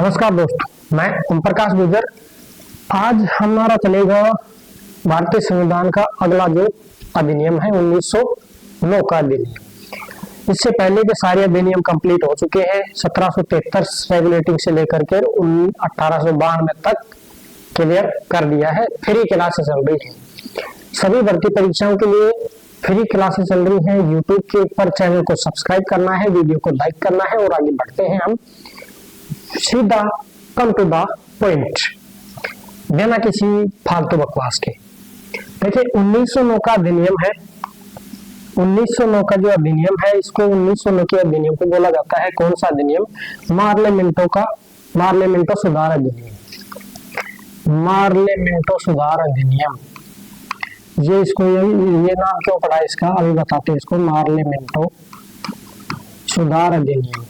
नमस्कार दोस्तों, मैं ओम प्रकाश गुर्जर। आज हमारा चलेगा भारतीय संविधान का अगला जो अधिनियम है 1909 का अधिनियम। इससे पहले के सारे अधिनियम कंप्लीट हो चुके हैं। 1773 रेगुलेटिंग से लेकर के 1892 तक क्लियर कर दिया है। फ्री क्लासेस चल रही है, सभी भर्ती परीक्षाओं के लिए फ्री क्लासेस चल रही हैं। यूट्यूब के ऊपर चैनल को सब्सक्राइब करना है, वीडियो को लाइक करना है और आगे बढ़ते हैं हम सीधा कम टू द पॉइंट, बिना किसी फालतू बकवास के। देखिए 1909 का अधिनियम है। 1909 का जो अधिनियम है, इसको 1909 के अधिनियम को बोला जाता है कौन सा अधिनियम? मार्लेमेंटो सुधार अधिनियम। मार्लेमेंटो सुधार अधिनियम, ये इसको ये नाम क्यों पड़ा इसका, अभी बताते हैं इसको। मार्लेमेंटो सुधार अधिनियम,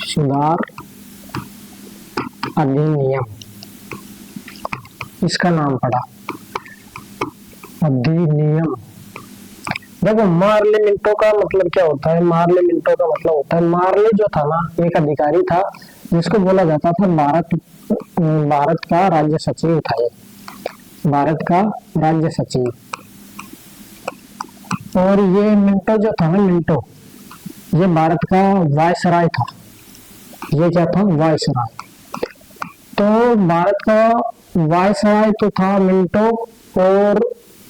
सुधार अधिनियम इसका नाम पड़ा अधिनियम। देखो मार्लेमेंटो का मतलब क्या होता है? मार्लेमेंटो का मतलब होता है, मार्ले जो था ना, एक अधिकारी था जिसको बोला जाता था भारत का राज्य सचिव था। ये भारत का राज्य सचिव। और ये मिंटो जो था ना, मिंटो, ये भारत का वायसराय था। ये क्या था? वायसराय। तो भारत का वायसराय तो था मिंटो, और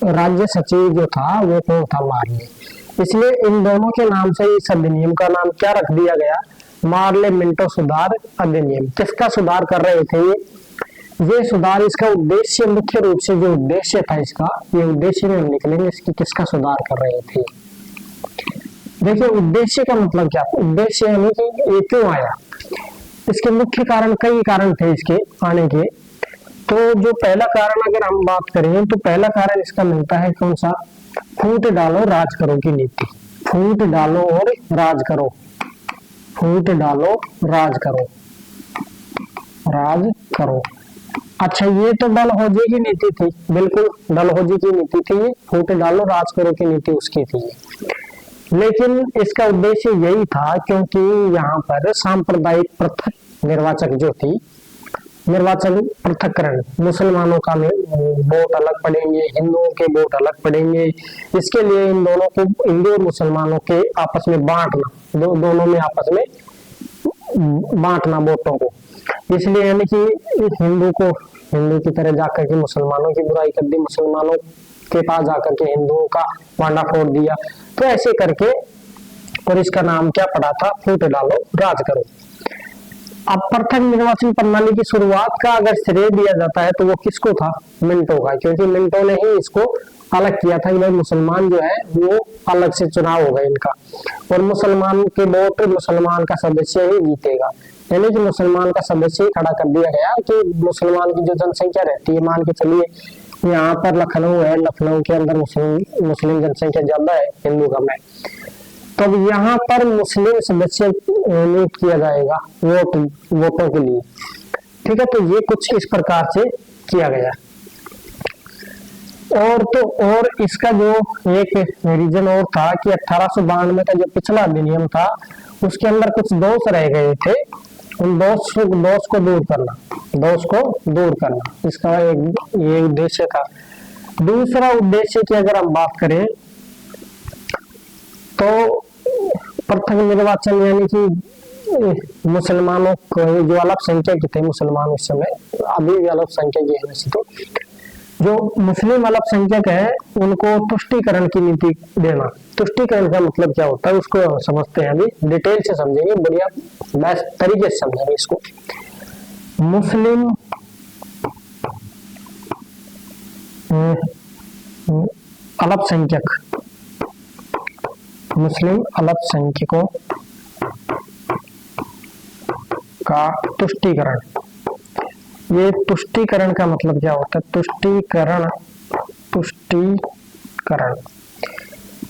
राज्य सचिव जो था वो कौन था? मार्ले। इसलिए इन दोनों के नाम से इस अधिनियम का नाम क्या रख दिया गया? मार्लेमेंटो सुधार अधिनियम। किसका सुधार कर रहे थे ये सुधार? इसका उद्देश्य, मुख्य रूप से जो उद्देश्य था इसका, ये उद्देश्य में हम निकलेंगे इसकी किसका सुधार कर रहे थे। देखिए उद्देश्य का मतलब क्या? उद्देश्य यानी कि ये क्यों आया, इसके मुख्य कारण, कई कारण थे इसके आने के। तो जो पहला कारण अगर हम बात करें तो पहला कारण इसका मिलता है कौन सा? फूट डालो राज करो की नीति। फूट डालो और राज करो, फूट डालो राज करो, राज करो। अच्छा, ये तो डलहौजी की नीति थी, बिल्कुल डलहौजी की नीति थी ये। फूट डालो राज करो की नीति उसकी थी ये। लेकिन इसका उद्देश्य यही था क्योंकि यहाँ पर सांप्रदायिक पृथक निर्वाचक जो थी, निर्वाचन पृथककरण, मुसलमानों का वोट अलग पड़ेंगे, हिंदुओं के वोट अलग पड़ेंगे। इसके लिए इन दोनों को, हिंदू और मुसलमानों के आपस में बांटना, दोनों में आपस में बांटना वोटों को। इसलिए यानी कि हिंदू को हिंदू की तरह जाकर के मुसलमानों की बुराई कर दी, मुसलमानों के पास जाकर के हिंदुओं का वांडा फोड़ दिया। तो ऐसे करके, और इसका नाम क्या पड़ा था? फूट डालो राज करो। अब पृथक निर्वाचन प्रणाली की शुरुआत का अगर श्रेय दिया जाता है तो वो किसको था? मिंटो का, क्योंकि मिंटो ने ही इसको अलग किया था कि भाई मुसलमान जो है वो अलग से चुनाव होगा इनका, और मुसलमान के वोट मुसलमान का सदस्य ही जीतेगा। यानी कि मुसलमान का सदस्य ही खड़ा कर दिया गया कि मुसलमान की जो जनसंख्या रहती है, मान के चलिए यहाँ पर लखनऊ है, लखनऊ के अंदर मुस्लिम जनसंख्या ज्यादा है, हिंदू कम है, तो यहाँ पर मुस्लिम सदस्य नियुक्त किया जाएगा वोटों के लिए। ठीक है, तो ये कुछ इस प्रकार से किया गया। और इसका जो एक रीजन और था कि 1892 का जो पिछला अधिनियम था उसके अंदर कुछ दोष रह गए थे, उन दोष को दूर करना, दोष को दूर करना, इसका ये उद्देश्य था। दूसरा उद्देश्य की अगर हम बात करें तो पृथक निर्वाचन, यानी कि मुसलमानों को जो अल्पसंख्यक थे, मुसलमान उस समय, अभी भी अल्पसंख्यक है वैसे तो, जो मुस्लिम अल्पसंख्यक है उनको तुष्टीकरण की नीति देना। तुष्टीकरण का मतलब क्या होता है उसको समझते हैं, अभी डिटेल से समझेंगे, बढ़िया बेस्ट तरीके से समझेंगे इसको। मुस्लिम अल्पसंख्यक, मुस्लिम अल्पसंख्यकों का तुष्टीकरण। ये तुष्टीकरण का मतलब क्या होता है? तुष्टीकरण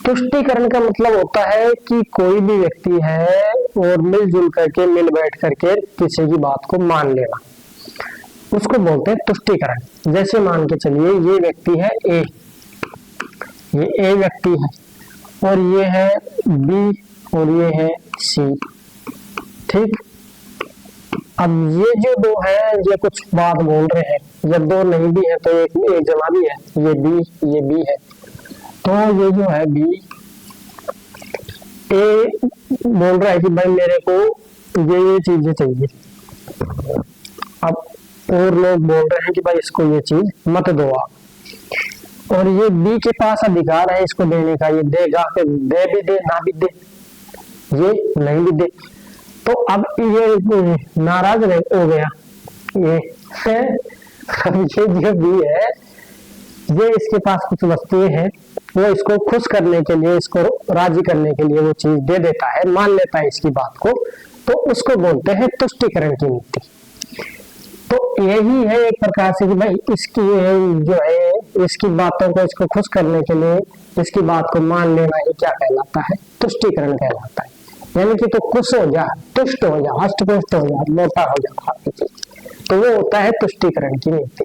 तुष्टीकरण का मतलब होता है कि कोई भी व्यक्ति है और मिलजुल करके, मिल बैठ करके किसी की बात को मान लेना, उसको बोलते हैं तुष्टीकरण। जैसे मान के चलिए ये व्यक्ति है ए, ये ए व्यक्ति है, और ये है बी, और ये है सी। ठीक, अब ये जो दो है ये कुछ बात बोल रहे हैं, जब दो नहीं भी है तो एक जना भी है, ये बी है। तो ये जो है बी, ए बोल रहा है कि भाई मेरे को ये चीजें चाहिए। अब और लोग बोल रहे हैं कि भाई इसको ये चीज मत दो आप, और ये बी के पास अधिकार है इसको देने का, ये देगा, फिर दे भी दे ना भी दे, ये नहीं भी दे। तो अब ये नाराज हो गया ये है। अब ये जो बी है ये इसके पास कुछ वस्तुएं हैं, वो इसको खुश करने के लिए, इसको राजी करने के लिए वो चीज दे देता है, मान लेता है इसकी बात को, तो उसको बोलते हैं तुष्टिकरण की नीति। तो यही है एक प्रकार से कि भाई इसकी जो है इसकी बातों को इसको खुश करने के लिए इसकी बात को मान लेना ही क्या कहलाता है, तुष्टिकरण कहलाता है। यानी कि तो खुश हो जा, तुष्ट हो जा, हष्ट पुष्ट हो जा, मोटा हो जा, तो वो होता है तुष्टिकरण की नीति।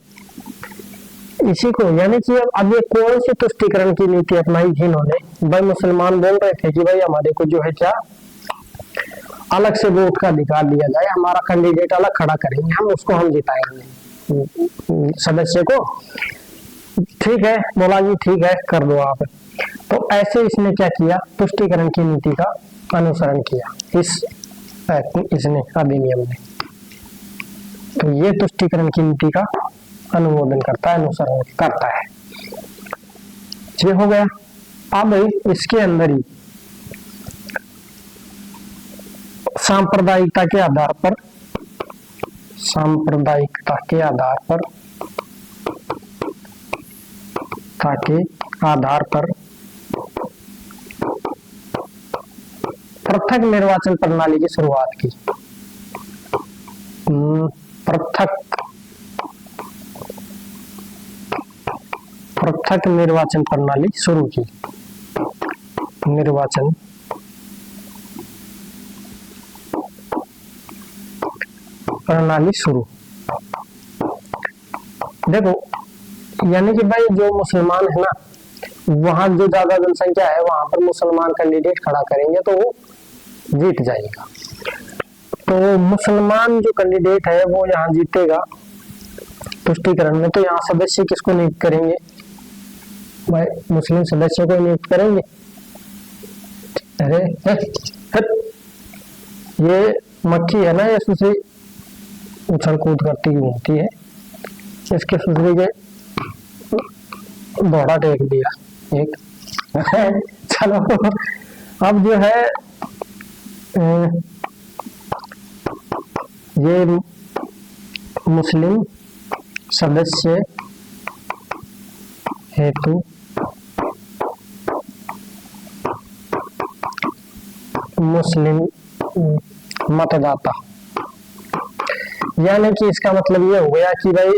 इसी को यानी कि अब ये कौन सी तुष्टिकरण की नीति अपनाई थी इन्होंने, भाई मुसलमान बोल रहे थे कि भाई हमारे को जो है क्या अलग से वोट का अधिकार दिया जाए, हमारा कैंडिडेट अलग खड़ा करेंगे, हम उसको हम जिताएंगे सदस्य को। ठीक है, बोला जी ठीक है कर दो आप। तो ऐसे इसने क्या किया, तुष्टिकरण की नीति का अनुसरण किया इसने अधिनियम ने। तो ये तुष्टिकरण की नीति का अनुमोदन करता है, अनुसरण करता है। ये हो गया। अब इसके अंदर ही सांप्रदायिकता के आधार पर, सांप्रदायिकता के आधार पर, ताकि आधार पर पृथक निर्वाचन प्रणाली की शुरुआत की। पृथक निर्वाचन प्रणाली शुरू की। निर्वाचन प्रणाली शुरू। देखो यानी कि भाई जो मुसलमान है ना, वहां जो ज्यादा जनसंख्या है वहां पर मुसलमान कैंडिडेट खड़ा करेंगे तो वो जीत जाएगा। तो मुसलमान जो कैंडिडेट है वो यहाँ जीतेगा तुष्टिकरण में। तो यहाँ सदस्य किसको नियुक्त करेंगे, भाई मुस्लिम सदस्य को नियुक्त करेंगे। अरे ये मक्खी है ना, ये सुसरी उछल कूद करती घूमती है, इसके सुसरी के दौड़ा टेक दिया एक। चलो अब जो है ये मुस्लिम सदस्य हेतु मुस्लिम मतदाता, यानी कि इसका मतलब ये हो गया कि भाई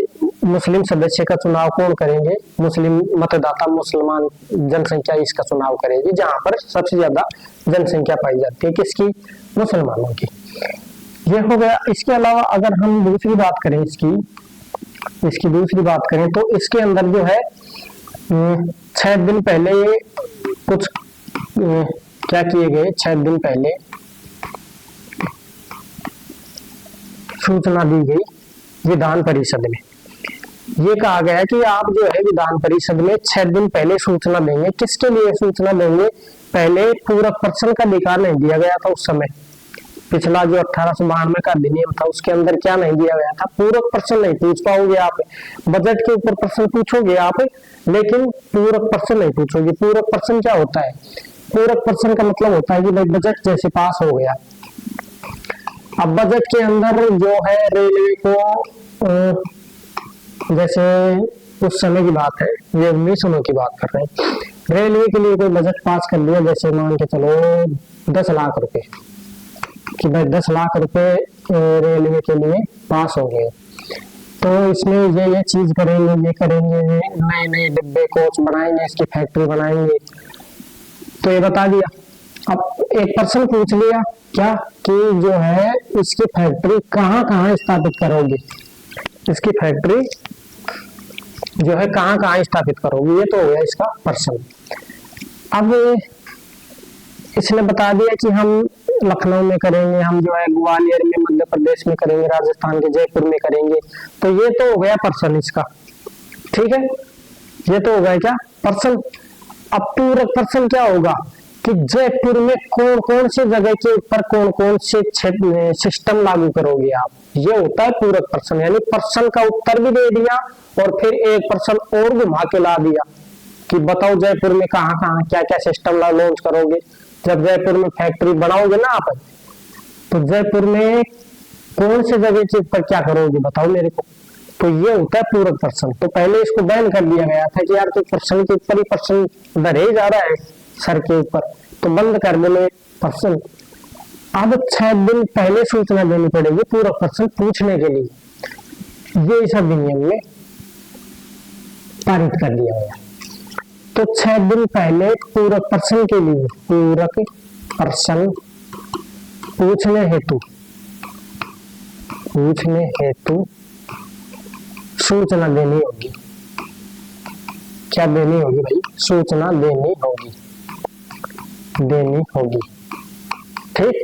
मुस्लिम सदस्य का चुनाव कौन करेंगे, मुस्लिम मतदाता, मुसलमान जनसंख्या इसका चुनाव करेगी, जहां पर सबसे ज्यादा जनसंख्या पाई जाती है किसकी, मुसलमानों की। ये हो गया। इसके अलावा अगर हम दूसरी बात करें इसकी दूसरी बात करें तो इसके अंदर जो है 6 दिन पहले कुछ क्या किए गए, 6 दिन पहले सूचना दी गई विधान परिषद में। ये कहा गया है कि आप जो है विधान परिषद में 6 दिन पहले सूचना देंगे। किसके लिए सूचना देंगे, पहले पूरक प्रश्न का अधिकार नहीं दिया गया था उस समय। पिछला जो 1892 का अधिनियम था उसके अंदर क्या नहीं दिया गया था, पूरक प्रश्न नहीं पूछ पाओगे आप। बजट के ऊपर प्रश्न पूछोगे आप, लेकिन पूरक प्रश्न नहीं पूछोगे। पूरक प्रश्न क्या होता है, पूरक प्रश्न का मतलब होता है कि भाई बजट जैसे पास हो गया, अब बजट के अंदर जो है रेलवे को जैसे उस समय की बात है, ये 1900 की बात कर रहे हैं, रेलवे के लिए कोई बजट पास कर लिया, जैसे मान के चलो 10 लाख रुपए कि भाई 10 लाख रुपए रेलवे के लिए पास हो गए, तो इसमें ये चीज करेंगे, ये करेंगे, नए नए डिब्बे कोच बनाएंगे, इसकी फैक्ट्री बनाएंगे, तो ये बता दिया। अब एक पर्सन पूछ लिया क्या कि जो है इसकी फैक्ट्री कहाँ कहाँ स्थापित करोगे, इसकी फैक्ट्री जो है कहाँ कहाँ स्थापित करोगे, ये तो हो गया इसका पर्सन। अब इसने बता दिया कि हम लखनऊ में करेंगे, हम जो है ग्वालियर में, मध्य प्रदेश में करेंगे, राजस्थान के जयपुर में करेंगे। तो ये तो हो गया पर्सन इसका, ठीक है, ये तो हो गया क्या पर्सन। अब पूरक पर्सन क्या होगा कि जयपुर में कौन कौन सी जगह के ऊपर कौन कौन से सिस्टम लागू करोगे आप, ये होता है पूरक पर्सन। यानी पर्सन का उत्तर भी दे दिया और फिर एक पर्सन और घुमा के ला दिया कि बताओ जयपुर में कहाँ कहाँ क्या क्या सिस्टम लॉन्च करोगे। जब जयपुर में फैक्ट्री बनाओगे ना आप, तो जयपुर में कौन से जगह के ऊपर क्या करोगे बताओ मेरे को। तो ये होता है पूरक पर्सन। तो पहले इसको बैन कर दिया गया था कि यार तो पर्सन के ऊपर ही पर्सन बढ़े जा रहा है सर के ऊपर, तो बंद कर देने पर्सन। अब 6 दिन पहले सूचना देनी पड़ेगी पूरक पर्सन पूछने के लिए, ये इस अधिनियम में पारित कर दिया गया। तो 6 दिन पहले पूरक पर्सन के लिए, पूरक पर्सन पूछने हेतु सूचना देनी होगी। क्या देनी होगी भाई, सूचना देनी होगी, ठीक।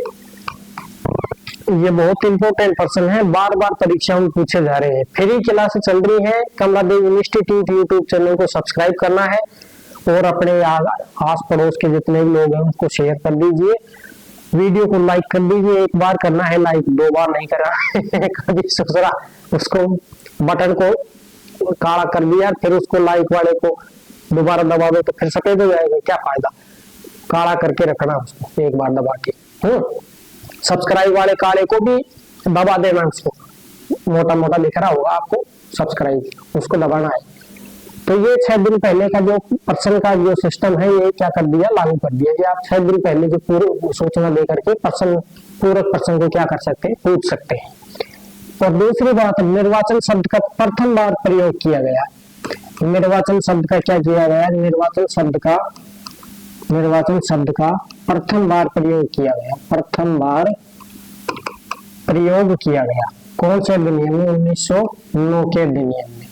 ये बहुत इंपॉर्टेंट पर्सन है, बार बार परीक्षा में पूछे जा रहे हैं। फ्री क्लास चल रही है, कमलादेव इंस्टीट्यूट यूट्यूब चैनल को सब्सक्राइब करना है और अपने आस पड़ोस के जितने भी लोग हैं उनको शेयर कर दीजिए, वीडियो को लाइक कर दीजिए। एक बार करना है लाइक, 2 बार नहीं करना कभी दूसरा उसको बटन को काला कर दिया फिर उसको लाइक वाले को दोबारा दबा दो तो फिर सफेद हो जाएगा, क्या फायदा। काला करके रखना उसको एक बार दबा के। सब्सक्राइब वाले काले को भी दबा देना, उसको मोटा मोटा दिख रहा होगा आपको सब्सक्राइब, उसको दबाना है। तो ये 6 दिन पहले का जो पर्सन का जो सिस्टम है ये क्या कर दिया, लागू कर दिया कि आप 6 दिन पहले जो पूरी सूचना दे करके पूरक पर्सन को क्या कर सकते हैं, पूछ सकते हैं। और दूसरी बात, निर्वाचन शब्द का प्रथम बार प्रयोग किया गया। निर्वाचन शब्द का क्या किया गया, निर्वाचन शब्द का प्रथम बार प्रयोग किया गया। कौन से अधिनियम में, 1909 के अधिनियम में।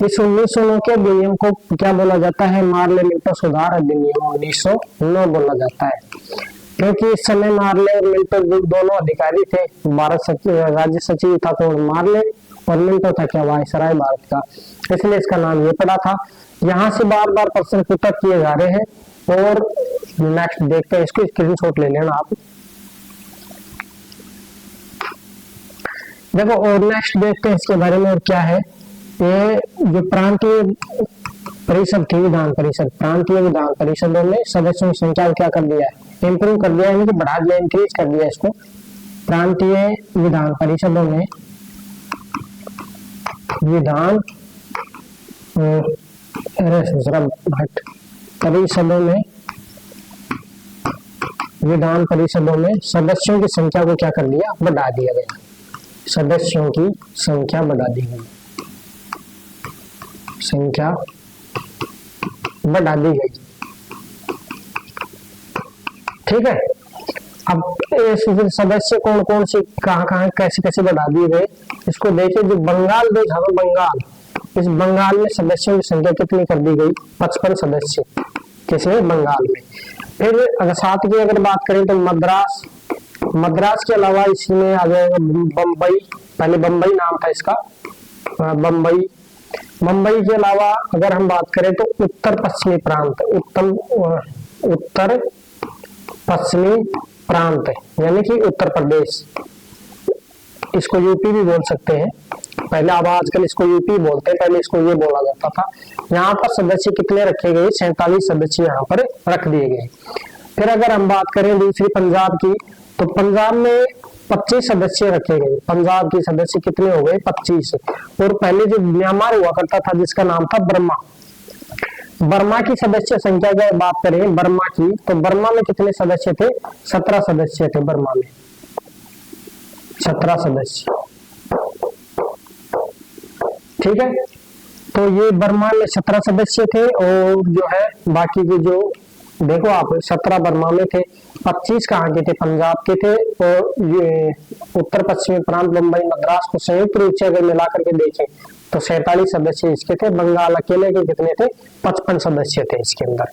इस 1909 के अधिनियम को क्या बोला जाता है, मार्ले मिंटो सुधार अधिनियम 1909 बोला जाता है, क्योंकि इस समय मार्ले और मिंटो दोनों अधिकारी थे। राज्य सचिव था कौन, मार्ले, और मिंटो था क्या, वायसराय भारत का, इसलिए इसका नाम ये पड़ा था। यहाँ से बार बार प्रश्न पुट किए जा रहे हैं। और नेक्स्ट देखते हैं, इसको स्क्रीनशॉट ले लेना आप। देखो और नेक्स्ट देखते हैं इसके बारे में और क्या है। ये जो प्रांतीय परिषद थी, विधान परिषद, प्रांतीय विधान परिषदों में सदस्यों की संख्या क्या कर दिया है, इंप्रूव कर दिया है, यानी कि बढ़ा दिया, इंक्रीज कर दिया इसको। प्रांतीय विधान परिषदों में विधान परिषदों में सदस्यों की संख्या को क्या कर दिया, बढ़ा दिया गया। सदस्यों की संख्या बढ़ा दी गई, संख्या बढ़ा दी गई, ठीक है। अब सदस्य कौन कौन से कहाँ कैसे कैसे बढ़ा दिए गए, इसको देखिए। जो बंगाल देश है, बंगाल, इस बंगाल में सदस्यों की संख्या कितनी कर दी गई, 55 सदस्य, किसमें, बंगाल में। फिर अगर साथ की अगर बात करें तो मद्रास के अलावा इसमें आ जाएगा बम्बई, पहले बम्बई नाम था इसका, बम्बई के अलावा अगर हम बात करें तो उत्तर पश्चिमी प्रांत, यानी कि उत्तर प्रदेश, इसको यूपी भी बोल सकते हैं पहले, अब आजकल इसको यूपी बोलते हैं, पहले इसको ये बोला जाता था। यहाँ पर सदस्य कितने रखे गए, 47 सदस्य यहाँ पर रख दिए गए। फिर अगर हम बात करें दूसरी पंजाब की, तो पंजाब में 25 सदस्य रखे गए। पंजाब के सदस्य कितने हो गए, 25। और पहले जो म्यांमार हुआ करता था जिसका नाम था बर्मा की सदस्य संख्या की बात करें बर्मा की, तो बर्मा में कितने सदस्य थे, 17 सदस्य थे बर्मा में, 17 सदस्य, ठीक है। तो ये बर्मा में 17 सदस्य थे। और जो है बाकी के जो देखो आप, 17 बर्मा में थे, 25 कहाँ के थे, पंजाब के थे। और ये उत्तर पश्चिमी प्रांत बम्बई मद्रास को संयुक्त रूप से अगर मिलाकर के देखें तो 47 सदस्य इसके थे। बंगाल अकेले के कितने थे, 55 सदस्य थे इसके अंदर,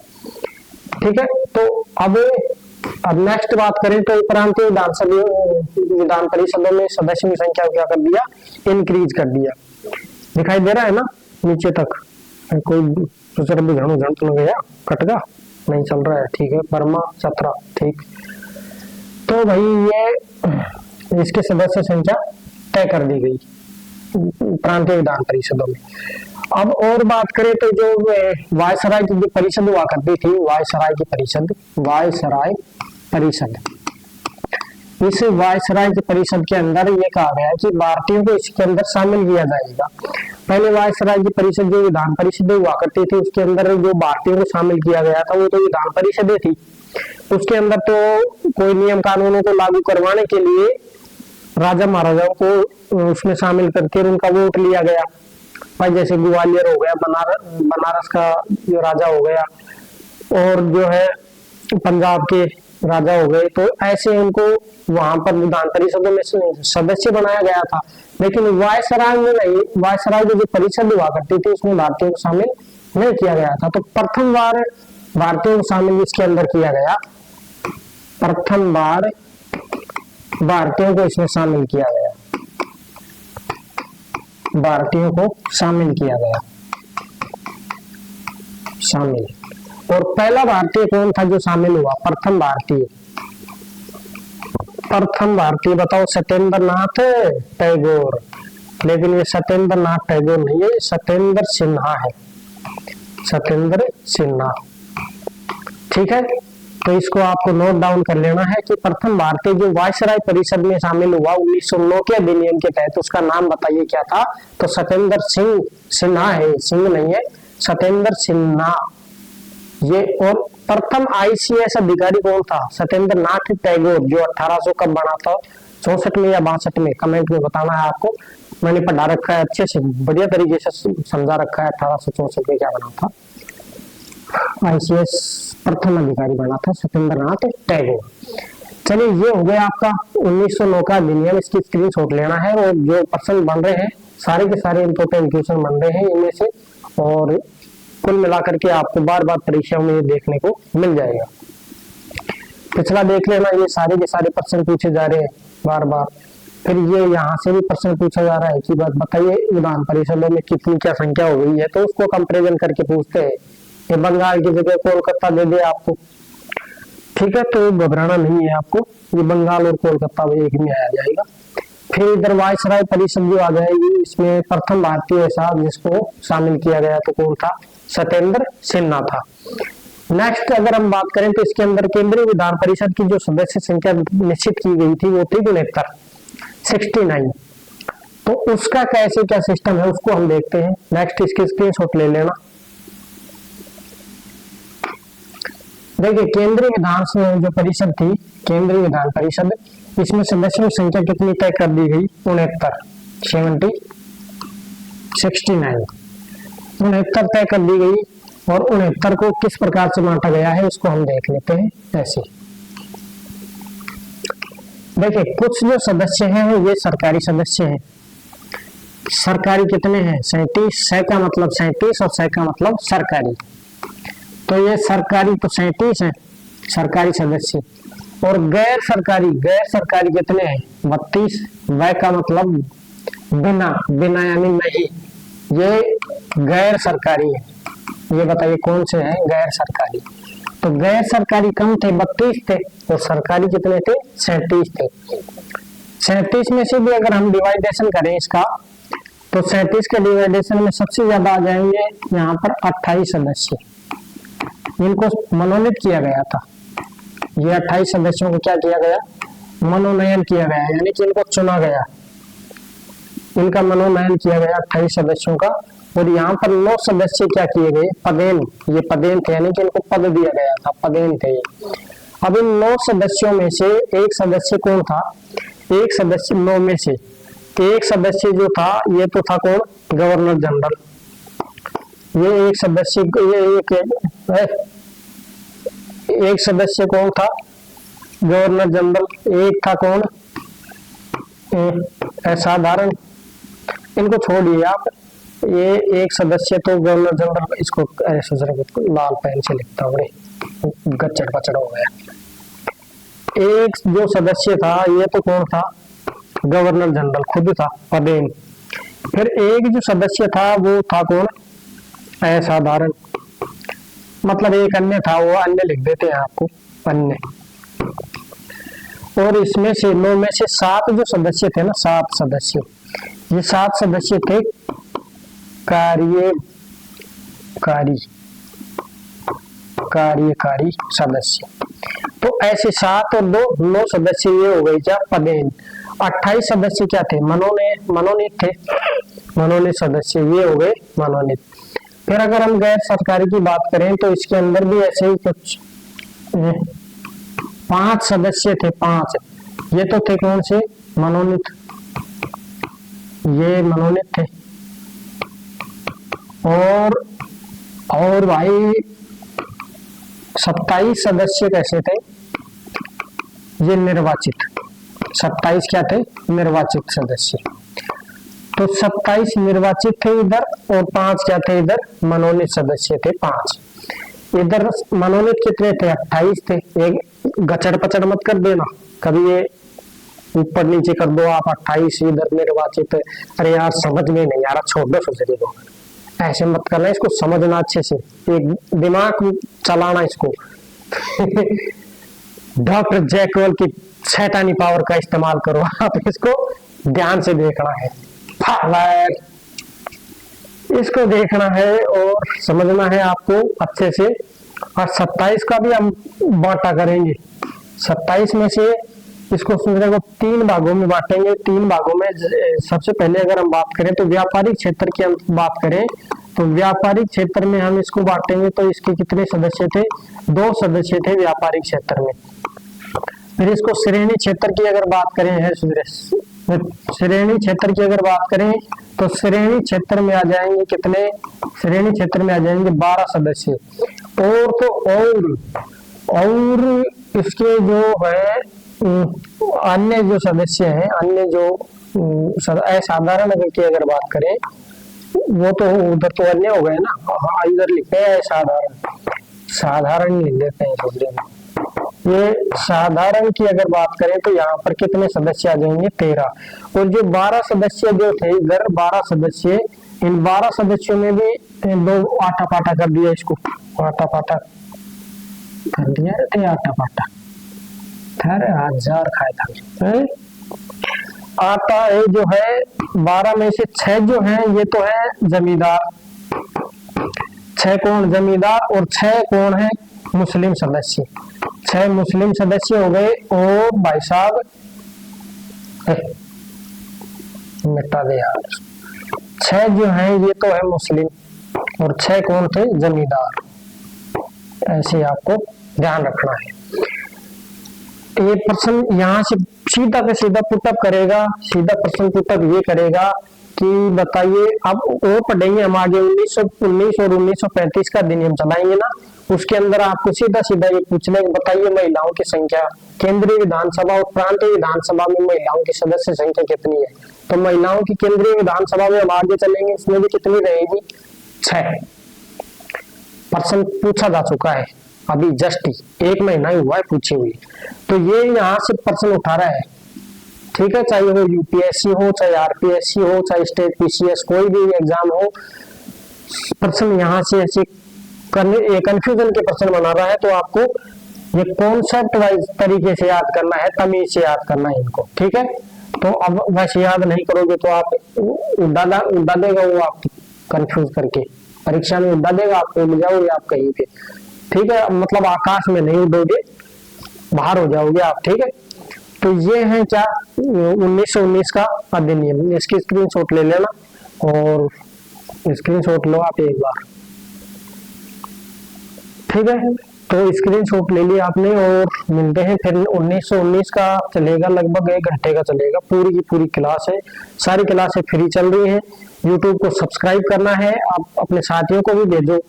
ठीक है। तो अब अब नेक्स्ट बात करें तो प्रांतीय विधान परिषदों में सदस्यों की संख्या को क्या कर दिया, इंक्रीज कर दिया। दिखाई दे रहा है ना नीचे तक, कोई दूसरा बुझाणु झंड तो गया, कटगा नहीं चल रहा है, ठीक है, वर्मा 17, ठीक। तो भाई ये इसके सदस्य संख्या तय कर दी गई प्रांतीय विधान परिषदों में। अब और बात करें तो जो वायसराय की जो परिषद हुआ करती थी, वायसराय की परिषद, वायसराय परिषद, इस वायसराय की परिषद के अंदर ये कहा गया है कि भारतीयों को इसके अंदर शामिल किया जाएगा। पहले वायसराय की परिषद जो विधान परिषद हुआ करती थी उसके अंदर जो भारतीयों को शामिल किया गया था वो तो विधान परिषद थी। उसके अंदर तो कोई नियम कानूनों को लागू करवाने के लिए राजा महाराजाओं को उसमें शामिल करके उनका वोट लिया गया। भाई जैसे ग्वालियर हो गया, बनारस का जो राजा हो गया, और जो है पंजाब के राजा हो गए, तो ऐसे उनको वहां पर विधान परिषदों में सदस्य बनाया गया था। लेकिन वायसराय में नहीं, वायसराय की जो परिषद हुआ करती थी उसमें भारतीयों को शामिल नहीं किया गया था। तो प्रथम बार भारतीयों को शामिल इसके अंदर किया गया, प्रथम बार भारतीयों को इसमें शामिल किया गया, भारतीयों को शामिल किया गया, शामिल। और पहला भारतीय कौन था जो शामिल हुआ, प्रथम भारतीय, प्रथम भारतीय बताओ, सत्येंद्र नाथ टैगोर। लेकिन ये सत्येंद्र नाथ टैगोर नहीं है, सत्येंद्र सिन्हा है, सत्येंद्र सिन्हा, ठीक है। तो इसको आपको नोट डाउन कर लेना है कि प्रथम भारतीय जो वायसराय परिषद में शामिल हुआ 1909 के अधिनियम के तहत, उसका नाम बताइए क्या था, तो सत्येंद्र सिंह सिन्हा है, सिंह नहीं है, सत्येंद्र सिन्हा ये। और प्रथम आईसीएस अधिकारी कौन था, सत्येंद्र नाथ टैगोर, जो 1800 कब बना था, 64 में या 62 में, कमेंट में बताना है आपको। मैंने पढ़ा रखा है अच्छे से, बढ़िया तरीके से समझा रखा है, 1864 में क्या बना था, आईसीएस प्रथम अधिकारी बना था सत्येंद्र नाथ टैगोर। चलिए ये हो गया आपका 1909 का अधिनियम, इसकी स्क्रीनशॉट लेना है। और जो प्रश्न बन रहे हैं सारे के सारे इंपोर्टेंट क्वेश्चन बन रहे हैं इनमें से, और कुल मिलाकर के आपको बार बार परीक्षाओं में ये देखने को मिल जाएगा। पिछला देख लेना, ये सारे के सारे प्रश्न पूछे जा रहे हैं बार बार। फिर ये यहाँ से भी प्रश्न पूछा जा रहा है कि बात बताइए विधान परिषदों में कितनी क्या संख्या हो गई है, तो उसको कंपेरिजन करके पूछते हैं। ये बंगाल की जगह कोलकाता दे दे आपको, ठीक है, तो घबराना नहीं है आपको, ये बंगाल और कोलकाता एक में आ जाएगा। फिर इधर वायसराय परिषद जो आ जाएगी, इसमें प्रथम भारतीय साहब जिसको शामिल किया गया तो कौन था, सत्येंद्र सिन्हा था। नेक्स्ट अगर हम बात करें तो इसके अंदर केंद्रीय विधान परिषद की जो सदस्य संख्या निश्चित की गई थी वो थी 69। तो उसका कैसे क्या सिस्टम है उसको हम देखते हैं। नेक्स्ट इसके स्क्रीनशॉट ले लेना। देखिए केंद्रीय विधान जो परिषद थी, केंद्रीय विधान परिषद, इसमें सदस्यों की संख्या कितनी तय कर दी गई, 69 तय कर दी गई। और 69 को किस प्रकार से बांटा गया है उसको हम देख लेते हैं ऐसे। देखिए कुछ जो सदस्य हैं ये सरकारी सदस्य हैं। सरकारी कितने हैं, 37, सै का मतलब 37 और सै का मतलब सरकारी। तो ये सरकारी तो 37 है सरकारी सदस्य, और गैर सरकारी कितने हैं, 32, वै का मतलब बिना, बिना यानी नहीं, ये गैर सरकारी है। ये बताइए कौन से हैं गैर सरकारी, तो गैर सरकारी कम थे 32 थे, और सरकारी कितने थे, 37 थे। 37 में से भी अगर हम डिवाइडेशन करें इसका, तो 37 के डिवाइडेशन में सबसे ज्यादा आ जाएंगे यहाँ पर 28 सदस्य, इनको मनोनीत किया गया था। ये 28 सदस्यों को क्या किया गया, मनोनयन किया गया, यानी कि इनको चुना गया, इनका मनोनयन किया गया 28 सदस्यों का। और यहाँ पर 9 सदस्य क्या किए गए, पदेन, ये पदेन थे, यानी कि इनको पद दिया गया था, पदेन थे। अब इन 9 सदस्यों में से एक सदस्य कौन था, एक सदस्य 9 में से एक सदस्य जो था ये तो था कौन, गवर्नर जनरल। ये एक सदस्य, एक सदस्य कौन था, गवर्नर जनरल। एक था कौन, असाधारण, इनको छोड़िए आप, ये एक सदस्य तो गवर्नर जनरल, इसको लाल पेन से लिखता हूँ, गच्चड़ पचड़ हो गया। एक जो सदस्य था ये तो कौन था, गवर्नर जनरल खुद था, पदेन। फिर एक जो सदस्य था वो था कौन, असाधारण, मतलब एक अन्य था, वो अन्य लिख देते हैं आपको, अन्य। और इसमें से 9 में से 7 जो सदस्य थे ना, 7 सदस्य, ये 7 सदस्य थे कार्यकारी सदस्य। तो ऐसे 7 और 2 9 सदस्य ये हो गई क्या, पदेन। 28 सदस्य क्या थे, मनोनीत थे, मनोनीत सदस्य ये हो गए मनोनीत। फिर अगर हम गैर सरकारी की बात करें तो इसके अंदर भी ऐसे ही कुछ 5 सदस्य थे, 5 ये तो थे कौन से, मनोनीत, ये मनोनीत थे। और भाई 27 सदस्य कैसे थे, ये निर्वाचित, 27 क्या थे, निर्वाचित सदस्य। तो 27 निर्वाचित थे इधर, और 5 क्या थे इधर, मनोनीत सदस्य थे 5। इधर मनोनीत कितने थे, 28 थे। एक गचड़ पचड़ मत कर देना, कभी ये ऊपर नीचे कर दो आप, 28 इधर निर्वाचित, अरे यार समझ में नहीं आ रहा, छोड़ दो सोचने दो, ऐसे मत करना, इसको समझना अच्छे से, एक दिमाग चलाना इसको। डॉक्टर जैकवेल की शैतानी पावर का इस्तेमाल करो आप, इसको ध्यान से देखना है, इसको देखना है और समझना है आपको अच्छे से। और 27 का भी हम बांटा करेंगे, 27 में से इसको समझने को 3 भागों में बांटेंगे। 3 भागों में सबसे पहले अगर हम बात करें तो व्यापारिक क्षेत्र की हम बात करें तो व्यापारिक क्षेत्र में हम इसको बांटेंगे, तो इसके कितने सदस्य थे, 2 सदस्य थे व्यापारिक क्षेत्र में। फिर इसको श्रेणी क्षेत्र की अगर बात करें है, श्रेणी क्षेत्र की अगर बात करें तो श्रेणी क्षेत्र में आ जाएंगे कितने, श्रेणी क्षेत्र में आ जाएंगे 12 सदस्य। और तो और इसके जो है अन्य जो सदस्य हैं, अन्य जो असाधारण की अगर बात करें, वो तो उधर तो अन्य हो गए ना, हाँ इधर लिखते हैं साधारण, साधारण लिख देते हैं दूसरे में। ये साधारण की अगर बात करें तो यहाँ पर कितने सदस्य आ जाएंगे, 13। और जो 12 सदस्य जो थे इधर, 12 सदस्य, इन 12 सदस्यों में भी 2 आटा पाटा कर दिया, इसको आटा पाटा कर दिया, आटा पाटा, अरे हजार खाए था आटा है जो है। 12 में से 6 जो है ये तो है जमींदार, 6 कौन जमींदार, और 6 कौन है मुस्लिम सदस्य, 6 मुस्लिम सदस्य हो गए। और भाई साहब मिटा दे यार, 6 जो है ये तो है मुस्लिम, और 6 कौन थे, जमींदार। ऐसे आपको ध्यान रखना है। ये प्रश्न यहाँ से सीधा का सीधा पुटअप करेगा, सीधा प्रश्न पुटअप ये करेगा कि बताइए, अब वो पढ़ेंगे हम आगे 1919 और 1935 का अधिनियम चलाएंगे ना, उसके अंदर आपको सीधा सीधा ये पूछना है, बताइए महिलाओं की संख्या केंद्रीय विधानसभा और प्रांतीय विधानसभा में महिलाओं की सदस्य संख्या कितनी है। तो महिलाओं की केंद्रीय विधानसभा में हम आगे चलेंगे, इसमें भी कितनी रहेगी, 6। प्रश्न पूछा जा चुका है अभी, जस्ट 1 महीना ही हुआ है पूछी हुई। तो ये यहाँ से प्रश्न उठा रहा है, ठीक है, चाहे वो यूपीएससी हो, चाहे आरपीएससी हो, चाहे स्टेट पीसीएस, कोई भी एग्जाम हो, प्रश्न यहाँ से ऐसे करने कंफ्यूजन के प्रश्न बना रहा है। तो आपको ये कॉन्सेप्ट वाइज तरीके से याद करना है, तमीज से याद करना है इनको, ठीक है। तो अब वैसे याद नहीं करोगे तो आप उड़ा देगा वो, आप कंफ्यूज करके परीक्षा में उड़ा देगा, आपको मिल जाओगे आप कहीं पे, ठीक है, मतलब आकाश में नहीं उड़ोगे, बाहर हो जाओगे आप, ठीक है। तो ये है क्या 1919 का अधिनियम, इसकी स्क्रीनशॉट ले लेना और स्क्रीनशॉट लो आप एक बार, ठीक है। तो स्क्रीनशॉट ले लिया आपने और मिलते हैं फिर। 1919 का चलेगा, लगभग 1 घंटे का चलेगा, पूरी की पूरी क्लास है, सारी क्लासें फ्री चल रही है। यूट्यूब को सब्सक्राइब करना है, आप अपने साथियों को भी भेजो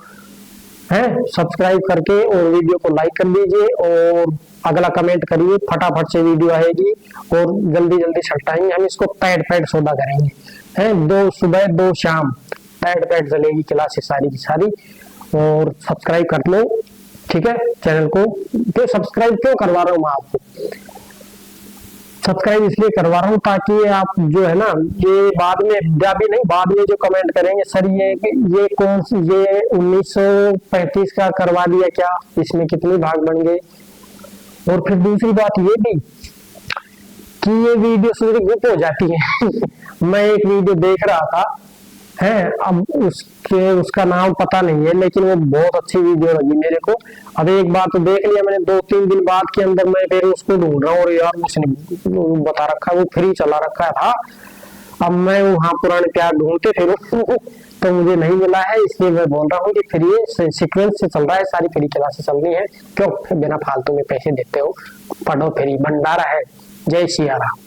है, सब्सक्राइब करके और वीडियो को लाइक कर दीजिए और अगला कमेंट करिए, फटाफट से वीडियो आएगी और जल्दी जल्दी छटाएंगे हम इसको, पैड सौदा करेंगे है, 2 सुबह 2 शाम पैड चलेगी क्लासेस सारी की सारी। और सब्सक्राइब कर लो ठीक है, चैनल को क्यों सब्सक्राइब क्यों करवा रहा हूँ मैं आपको, सब्सक्राइब इसलिए करवा रहा हूँ ताकि आप जो है ना, ये बाद में भी नहीं, बाद में जो कमेंट करेंगे सर ये कौन सी, ये 1935 का करवा दिया क्या, इसमें कितने भाग बन गए। और फिर दूसरी बात ये भी कि ये वीडियो मेरी गुप हो जाती है मैं एक वीडियो देख रहा था है, अब उसका नाम पता नहीं है, लेकिन वो बहुत अच्छी वीडियो लगी मेरे को। अब एक बार तो देख लिया मैंने, 2-3 दिन बाद के अंदर मैं फिर उसको ढूंढ रहा हूँ, और यार उसने बता रखा है, वो फ्री चला रखा था। अब मैं वहां पुराने प्यार ढूंढते फिर तो मुझे नहीं मिला है, इसलिए मैं बोल रहा हूँ कि फ्री सीक्वेंस से चल रहा है, सारी फ्री क्लासेस चल रही है, क्यों बिना फालतू में पैसे देते हो, पढ़ो, फ्री भंडारा है। जय सिया राम।